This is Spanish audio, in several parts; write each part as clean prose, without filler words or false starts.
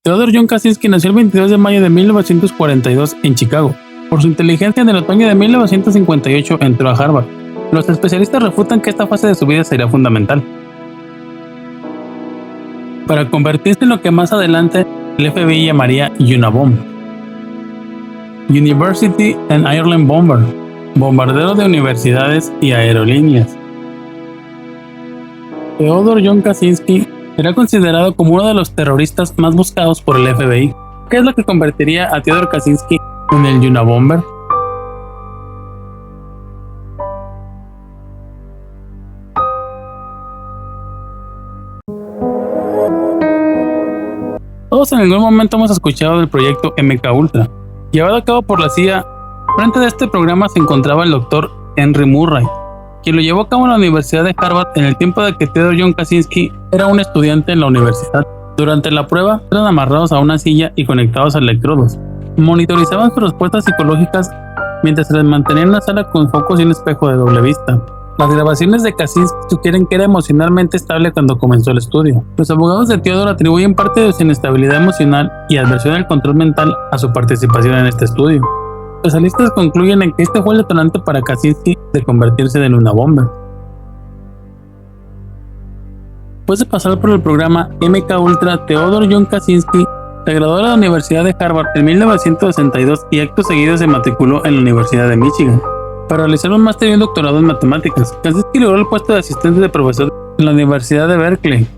Theodore John Kaczynski nació el 22 de mayo de 1942 en Chicago. Por su inteligencia, en el otoño de 1958 entró a Harvard. Los especialistas refutan que esta fase de su vida sería fundamental para convertirse en lo que más adelante el FBI llamaría Unabomber. University and Airline Bomber, bombardero de universidades y aerolíneas. Theodore John Kaczynski era considerado como uno de los terroristas más buscados por el FBI. ¿Qué es lo que convertiría a Theodore Kaczynski en el Unabomber? Todos en algún momento hemos escuchado del proyecto MKUltra, llevado a cabo por la CIA. Frente de este programa se encontraba el Dr. Henry Murray, quien lo llevó a cabo en la Universidad de Harvard en el tiempo de que Theodore John Kaczynski era un estudiante en la universidad. Durante la prueba eran amarrados a una silla y conectados a electrodos. Monitorizaban sus respuestas psicológicas mientras se les mantenía en una sala con focos y un espejo de doble vista. Las grabaciones de Kaczynski sugieren que era emocionalmente estable cuando comenzó el estudio. Los abogados de Theodore atribuyen parte de su inestabilidad emocional y aversión al control mental a su participación en este estudio. Los analistas concluyen en que este fue el detonante para Kaczynski de convertirse en una bomba. Después de pasar por el programa MKUltra, Theodore John Kaczynski se graduó de la Universidad de Harvard en 1962 y acto seguido se matriculó en la Universidad de Michigan para realizar un máster y un doctorado en matemáticas. Kaczynski logró el puesto de asistente de profesor en la Universidad de Berkeley,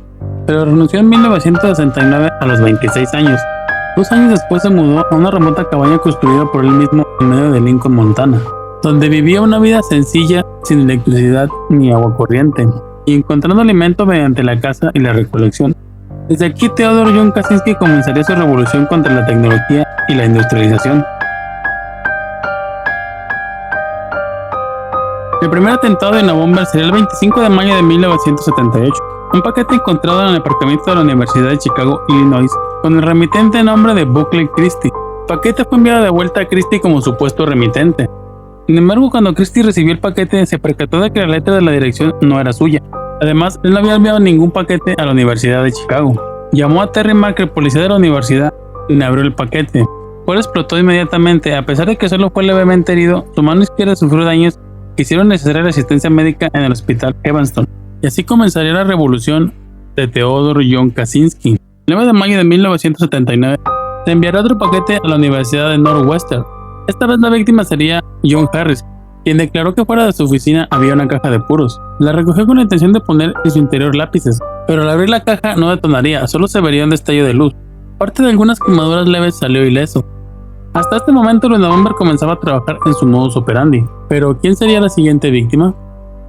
pero renunció en 1969 a los 26 años. 2 años después se mudó a una remota cabaña construida por él mismo en medio de Lincoln, Montana, donde vivía una vida sencilla, sin electricidad ni agua corriente, y encontrando alimento mediante la caza y la recolección. Desde aquí, Theodore John Kaczynski comenzaría su revolución contra la tecnología y la industrialización. El primer atentado de Unabomber sería el 25 de mayo de 1978. Un paquete encontrado en el aparcamiento de la Universidad de Chicago, Illinois, con el remitente nombre de Buckley Christie. El paquete fue enviado de vuelta a Christie como supuesto remitente. Sin embargo, cuando Christie recibió el paquete, se percató de que la letra de la dirección no era suya. Además, él no había enviado ningún paquete a la Universidad de Chicago. Llamó a Terry Mack, el policía de la universidad, y abrió el paquete, el cual explotó inmediatamente. A pesar de que solo fue levemente herido, su mano izquierda sufrió daños que hicieron necesaria la asistencia médica en el hospital Evanston. Y así comenzaría la revolución de Theodore John Kaczynski. El 9 de mayo de 1979 se enviará otro paquete a la Universidad de Northwestern. Esta vez la víctima sería John Harris, quien declaró que fuera de su oficina había una caja de puros. La recogió con la intención de poner en su interior lápices, pero al abrir la caja no detonaría, solo se vería un destello de luz. Parte de algunas quemaduras leves salió ileso. Hasta este momento, el Unabomber comenzaba a trabajar en su modus operandi. Pero, ¿quién sería la siguiente víctima?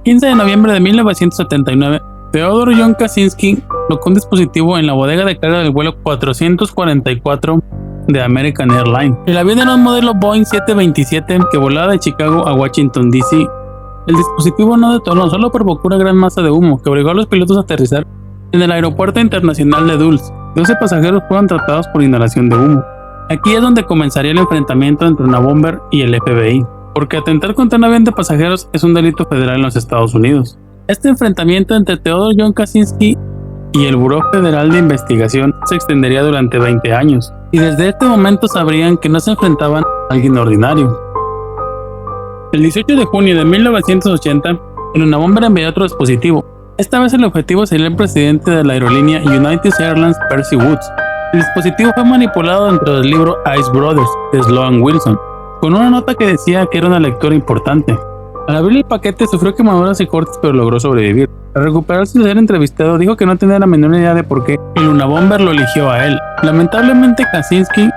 15 de noviembre de 1979, Theodore John Kaczynski colocó un dispositivo en la bodega de carga del vuelo 444 de American Airlines. El avión era un modelo Boeing 727 que volaba de Chicago a Washington, D.C. El dispositivo no detonó, solo provocó una gran masa de humo que obligó a los pilotos a aterrizar en el aeropuerto internacional de Dulles. 12 pasajeros fueron tratados por inhalación de humo. Aquí es donde comenzaría el enfrentamiento entre Unabomber y el FBI, porque atentar contra un avión de pasajeros es un delito federal en los Estados Unidos. Este enfrentamiento entre Theodore John Kaczynski y el Buró Federal de Investigación se extendería durante 20 años, y desde este momento sabrían que no se enfrentaban a alguien ordinario. El 18 de junio de 1980, el Unabomber envió otro dispositivo. Esta vez el objetivo sería el presidente de la aerolínea United Airlines, Percy Woods. El dispositivo fue manipulado dentro del libro Ice Brothers de Sloan Wilson, con una nota que decía que era una lectura importante. Al abrir el paquete sufrió quemaduras y cortes, pero logró sobrevivir. Al recuperarse de ser entrevistado, dijo que no tenía la menor idea de por qué el Unabomber lo eligió a él. Lamentablemente, Kaczynski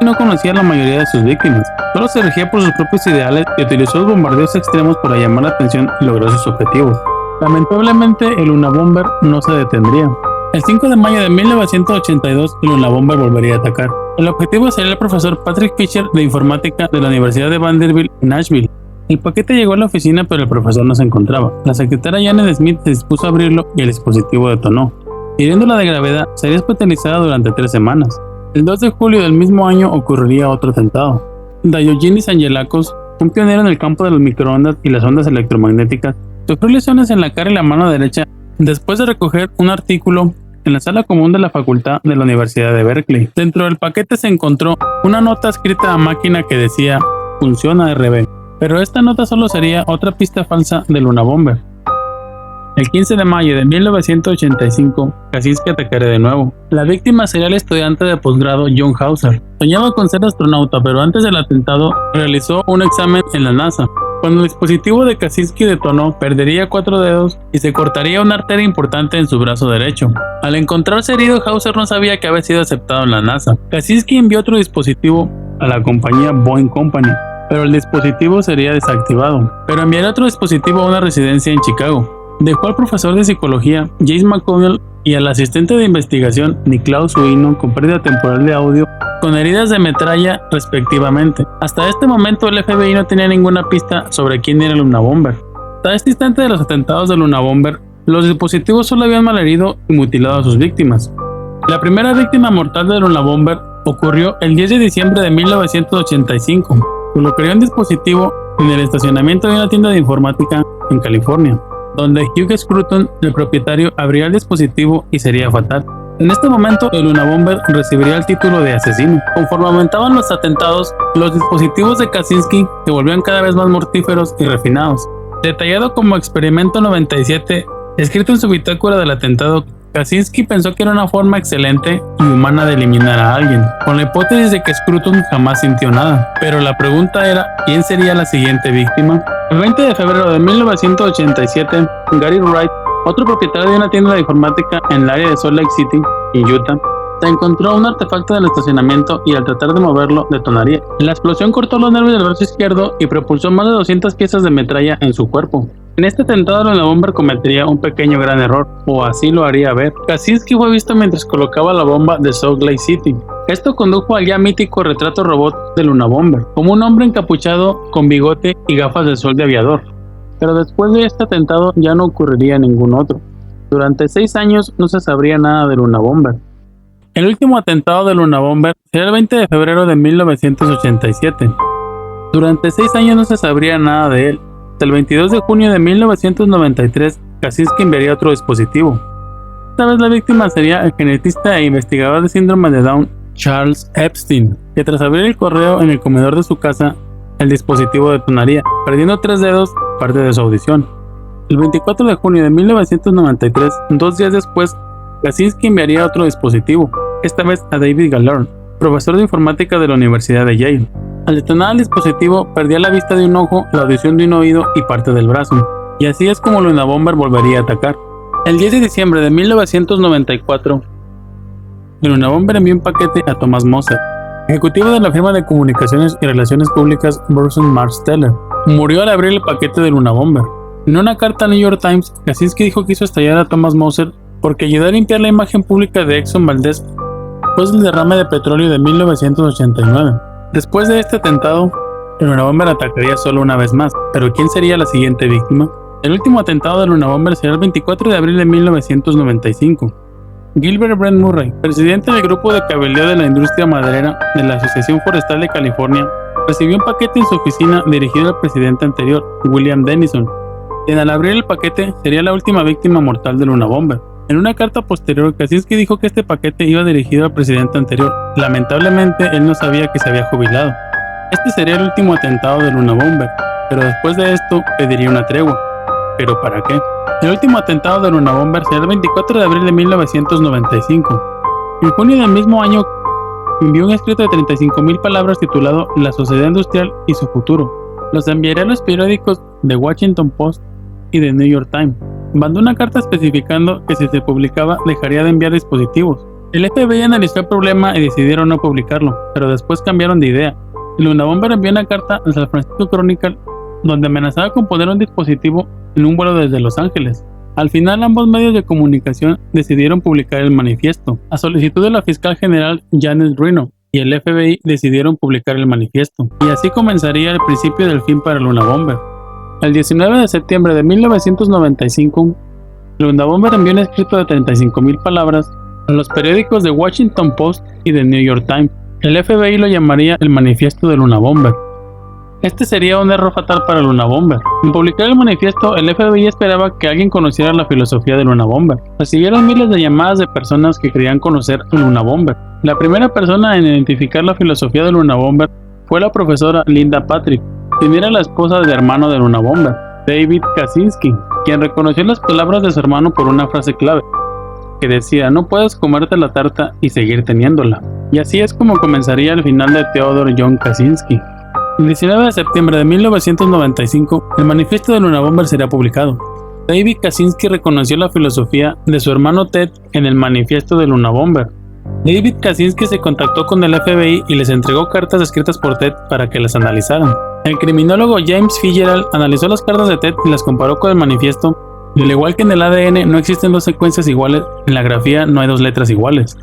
no conocía a la mayoría de sus víctimas. Solo se regía por sus propios ideales y utilizó los bombardeos extremos para llamar la atención y lograr sus objetivos. Lamentablemente, el Unabomber no se detendría. El 5 de mayo de 1982, el Unabomber volvería a atacar. El objetivo sería el profesor Patrick Fisher de informática de la Universidad de Vanderbilt en Nashville. El paquete llegó a la oficina, pero el profesor no se encontraba. La secretaria Janet Smith se dispuso a abrirlo y el dispositivo detonó. Hiriéndola de gravedad, sería hospitalizada durante 3 semanas. El 2 de julio del mismo año ocurriría otro atentado. Diogenes Angelakos, un pionero en el campo de los microondas y las ondas electromagnéticas, sufrió lesiones en la cara y la mano derecha después de recoger un artículo en la sala común de la facultad de la Universidad de Berkeley. Dentro del paquete se encontró una nota escrita a máquina que decía "Funciona RB", pero esta nota solo sería otra pista falsa de Luna Bomber. El 15 de mayo de 1985, Kaczynski atacaría de nuevo. La víctima sería el estudiante de posgrado John Hauser. Soñaba con ser astronauta, pero antes del atentado realizó un examen en la NASA. Cuando el dispositivo de Kaczynski detonó, perdería 4 dedos y se cortaría una arteria importante en su brazo derecho. Al encontrarse herido, Hauser no sabía que había sido aceptado en la NASA. Kaczynski envió otro dispositivo a la compañía Boeing Company, pero el dispositivo sería desactivado. Pero enviaría otro dispositivo a una residencia en Chicago. Dejó al profesor de psicología James McConnell y al asistente de investigación Niklaus Wino con pérdida temporal de audio con heridas de metralla respectivamente. Hasta este momento el FBI no tenía ninguna pista sobre quién era Luna Bomber. Hasta este instante de los atentados de Luna Bomber, los dispositivos solo habían malherido y mutilado a sus víctimas. La primera víctima mortal de Luna Bomber ocurrió el 10 de diciembre de 1985. Colocaría un dispositivo en el estacionamiento de una tienda de informática en California, donde Hugh Scruton, el propietario, abriría el dispositivo y sería fatal. En este momento, el Luna Bomber recibiría el título de asesino. Conforme aumentaban los atentados, los dispositivos de Kaczynski se volvían cada vez más mortíferos y refinados. Detallado como Experimento 97, escrito en su bitácora del atentado, Kaczynski pensó que era una forma excelente y humana de eliminar a alguien, con la hipótesis de que Scruton jamás sintió nada. Pero la pregunta era, ¿quién sería la siguiente víctima? El 20 de febrero de 1987, Gary Wright, otro propietario de una tienda de informática en el área de Salt Lake City, en Utah, se encontró un artefacto en el estacionamiento y al tratar de moverlo, detonaría. La explosión cortó los nervios del brazo izquierdo y propulsó más de 200 piezas de metralla en su cuerpo. En este atentado, Luna Bomber cometería un pequeño gran error, o así lo haría ver. Kaczynski fue visto mientras colocaba la bomba de Salt Lake City. Esto condujo al ya mítico retrato robot de Luna Bomber, como un hombre encapuchado con bigote y gafas de sol de aviador. Pero después de este atentado ya no ocurriría ningún otro. Durante 6 años no se sabría nada de Luna Bomber. El último atentado de Luna Bomber sería el 20 de febrero de 1987. Durante 6 años no se sabría nada de él. Hasta el 22 de junio de 1993, Kaczynski enviaría otro dispositivo. Esta vez la víctima sería el genetista e investigador de síndrome de Down, Charles Epstein, que tras abrir el correo en el comedor de su casa, el dispositivo detonaría, perdiendo 3 dedos, parte de su audición. El 24 de junio de 1993, 2 días después, Kaczynski enviaría otro dispositivo, esta vez a David Gallern, profesor de informática de la Universidad de Yale. Al detonar el dispositivo, perdía la vista de un ojo, la audición de un oído y parte del brazo, y así es como Luna Bomber volvería a atacar. El 10 de diciembre de 1994, Luna Bomber envió un paquete a Thomas Moser, ejecutivo de la firma de comunicaciones y relaciones públicas Burson Marsteller. Murió al abrir el paquete de Luna Bomber. En una carta al New York Times, Kaczynski dijo que hizo estallar a Thomas Moser porque ayudó a limpiar la imagen pública de Exxon Valdez después del derrame de petróleo de 1989. Después de este atentado, el Luna Bomber atacaría solo una vez más, pero ¿quién sería la siguiente víctima? El último atentado de Luna Bomber será el 24 de abril de 1995. Gilbert Brent Murray, presidente del grupo de cabildeo de la industria maderera de la Asociación Forestal de California, recibió un paquete en su oficina dirigido al presidente anterior, William Dennison, quien al abrir el paquete sería la última víctima mortal de Luna Bomber. En una carta posterior, Kaczynski dijo que este paquete iba dirigido al presidente anterior. Lamentablemente, él no sabía que se había jubilado. Este sería el último atentado de Luna Bomber, pero después de esto pediría una tregua. ¿Pero para qué? El último atentado de Luna Bomber será el 24 de abril de 1995. En junio del mismo año, envió un escrito de 35,000 palabras titulado La sociedad industrial y su futuro. Los enviaría a los periódicos The Washington Post y The New York Times. Mandó una carta especificando que si se publicaba dejaría de enviar dispositivos. El FBI analizó el problema y decidieron no publicarlo, pero después cambiaron de idea. Luna Bomber envió una carta al San Francisco Chronicle donde amenazaba con poner un dispositivo en un vuelo desde Los Ángeles. Al final, ambos medios de comunicación decidieron publicar el manifiesto. A solicitud de la fiscal general Janet Reno y el FBI decidieron publicar el manifiesto. Y así comenzaría el principio del fin para Luna Bomber. El 19 de septiembre de 1995, Luna Bomber envió un escrito de 35,000 palabras a los periódicos The Washington Post y The New York Times. El FBI lo llamaría el manifiesto de Luna Bomber. Este sería un error fatal para el Unabomber. En publicar el manifiesto, el FBI esperaba que alguien conociera la filosofía del Unabomber. Recibieron miles de llamadas de personas que creían conocer el Unabomber. La primera persona en identificar la filosofía del Unabomber fue la profesora Linda Patrick, quien era la esposa del hermano del Unabomber, David Kaczynski, quien reconoció las palabras de su hermano por una frase clave, que decía: no puedes comerte la tarta y seguir teniéndola. Y así es como comenzaría el final de Theodore John Kaczynski. El 19 de septiembre de 1995, el manifiesto del Unabomber sería publicado. David Kaczynski reconoció la filosofía de su hermano Ted en el manifiesto del Unabomber. David Kaczynski se contactó con el FBI y les entregó cartas escritas por Ted para que las analizaran. El criminólogo James Fitzgerald analizó las cartas de Ted y las comparó con el manifiesto, y al igual que en el ADN no existen dos secuencias iguales, en la grafía no hay dos letras iguales,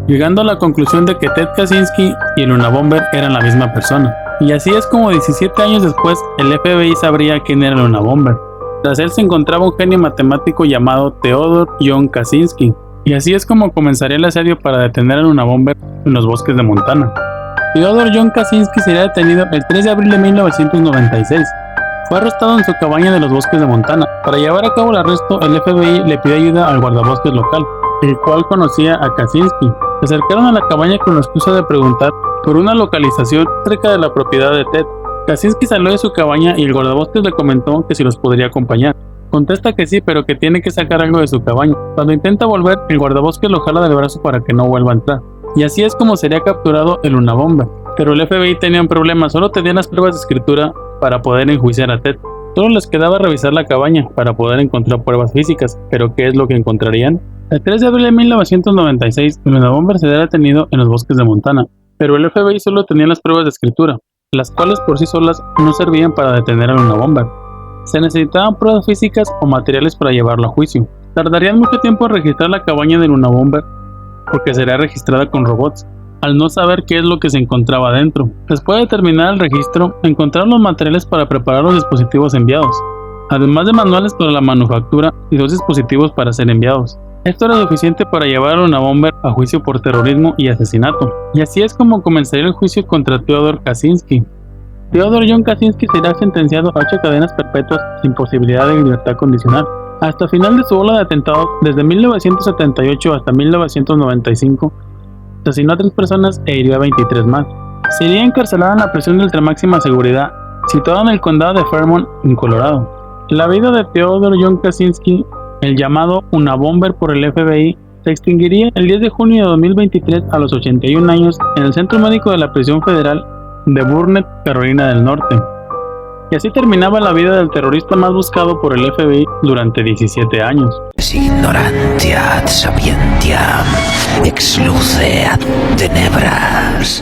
llegando a la conclusión de que Ted Kaczynski y el Unabomber eran la misma persona. Y así es como 17 años después el FBI sabría quién era el Unabomber. Tras él se encontraba un genio matemático llamado Theodore John Kaczynski, y así es como comenzaría el asedio para detener al Unabomber en los bosques de Montana. Theodore John Kaczynski sería detenido el 3 de abril de 1996. Fue arrestado en su cabaña de los bosques de Montana. Para llevar a cabo el arresto, el FBI le pidió ayuda al guardabosques local, el cual conocía a Kaczynski. Se acercaron a la cabaña con la excusa de preguntar por una localización cerca de la propiedad de Ted. Kaczynski salió de su cabaña y el guardabosques le comentó que si los podría acompañar. Contesta que sí, pero que tiene que sacar algo de su cabaña. Cuando intenta volver, el guardabosques lo jala del brazo para que no vuelva a entrar. Y así es como sería capturado el Unabomber. Pero el FBI tenía un problema, solo tenían las pruebas de escritura para poder enjuiciar a Ted. Solo les quedaba revisar la cabaña para poder encontrar pruebas físicas, pero ¿qué es lo que encontrarían? El 3 de abril de 1996, el Unabomber sería detenido en los bosques de Montana, pero el FBI solo tenía las pruebas de escritura, las cuales por sí solas no servían para detener al Unabomber. Se necesitaban pruebas físicas o materiales para llevarlo a juicio. Tardarían mucho tiempo en registrar la cabaña del Unabomber, porque sería registrada con robots, al no saber qué es lo que se encontraba dentro. Después de terminar el registro, encontraron los materiales para preparar los dispositivos enviados, además de manuales para la manufactura y 2 dispositivos para ser enviados. Esto era suficiente para llevar a Unabomber a juicio por terrorismo y asesinato, y así es como comenzaría el juicio contra Theodore Kaczynski. Theodore John Kaczynski será sentenciado a 8 cadenas perpetuas sin posibilidad de libertad condicional. Hasta el final de su ola de atentados, desde 1978 hasta 1995, asesinó a 3 personas e hirió a 23 más. Sería encarcelado en la prisión de ultramáxima seguridad, situada en el condado de Fairmont, en Colorado. La vida de Theodore John Kaczynski, el llamado Unabomber por el FBI, se extinguiría el 10 de junio de 2023 a los 81 años en el Centro Médico de la Prisión Federal de Burnett, Carolina del Norte. Y así terminaba la vida del terrorista más buscado por el FBI durante 17 años. Ignorantia ad sapientiam, ex luce ad tenebras.